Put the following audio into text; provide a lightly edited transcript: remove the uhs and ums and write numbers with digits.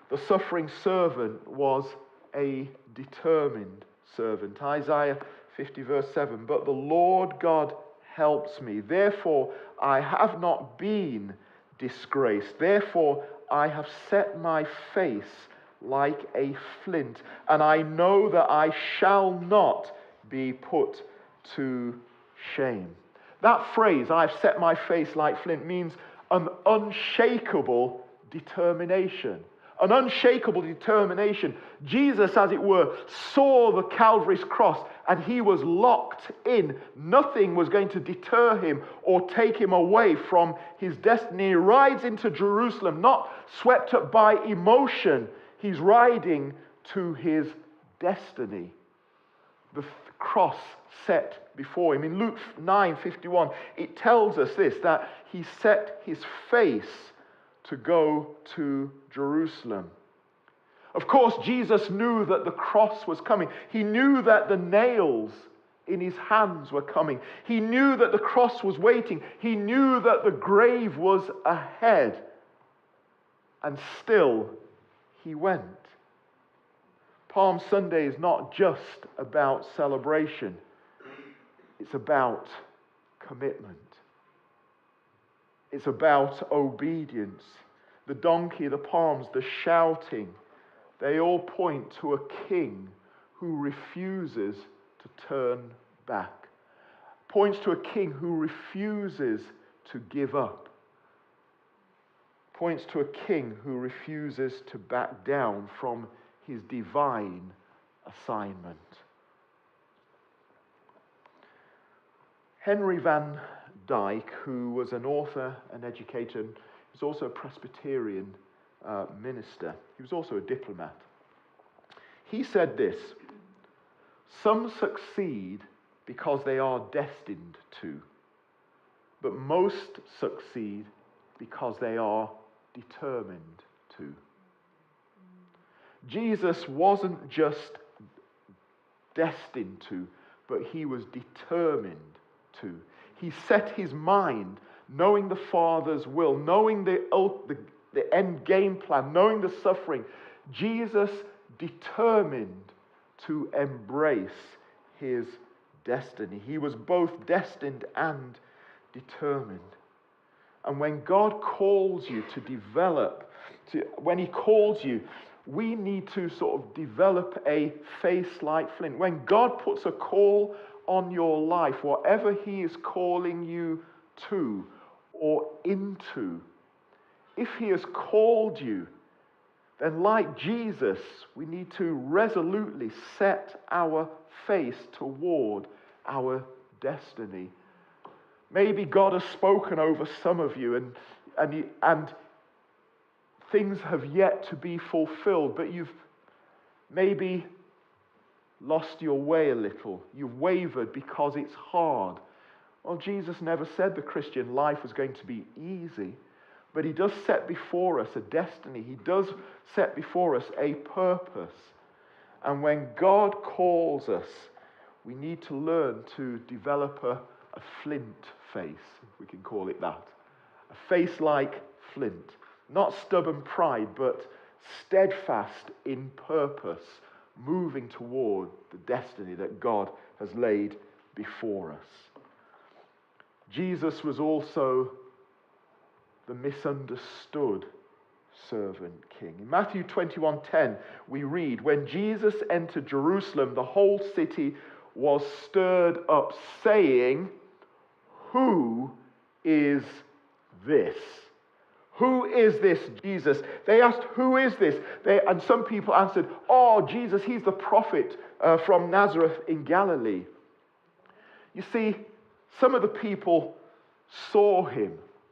The suffering servant was a determined servant. Isaiah 50 verse 7, but the Lord God helps me. Therefore I have not been disgraced. Therefore I have set my face like a flint, and I know that I shall not be put to shame. That phrase, I've set my face like flint, means an unshakable determination. An unshakable determination. Jesus, as it were, saw the Calvary's cross and he was locked in. Nothing was going to deter him or take him away from his destiny. He rides into Jerusalem, not swept up by emotion. He's riding to his destiny. The cross set before him. In Luke 9:51, it tells us this, that he set his face to go to Jerusalem. Of course, Jesus knew that the cross was coming. He knew that the nails in his hands were coming. He knew that the cross was waiting. He knew that the grave was ahead. And still, he went. Palm Sunday is not just about celebration. It's about commitment. It's about obedience. The donkey, the palms, the shouting, they all point to a king who refuses to turn back. Points to a king who refuses to give up. Points to a king who refuses to back down from his divine assignment. Henry Van Dyke, who was an author, an educator, and was also a Presbyterian minister. He was also a diplomat. He said this: some succeed because they are destined to, but most succeed because they are determined to. Jesus wasn't just destined to, but he was determined to. He set his mind, knowing the Father's will, knowing the end game plan, knowing the suffering. Jesus determined to embrace his destiny. He was both destined and determined. And when God calls you to develop, when he calls you, we need to sort of develop a face like flint. When God puts a call on your life, whatever he is calling you to or into, if he has called you, then like Jesus, we need to resolutely set our face toward our destiny. Maybe God has spoken over some of you and things have yet to be fulfilled, but you've maybe lost your way a little. You've wavered because it's hard. Well, Jesus never said the Christian life was going to be easy, but he does set before us a destiny. He does set before us a purpose. And when God calls us, we need to learn to develop a flint face, if we can call it that. A face like flint. Not stubborn pride, but steadfast in purpose, moving toward the destiny that God has laid before us. Jesus was also the misunderstood servant king. In Matthew 21:10, we read, when Jesus entered Jerusalem, the whole city was stirred up, saying, who is this? Who is this Jesus? They asked, who is this? And some people answered, oh, Jesus, he's the prophet from Nazareth in Galilee. You see, some of the people saw him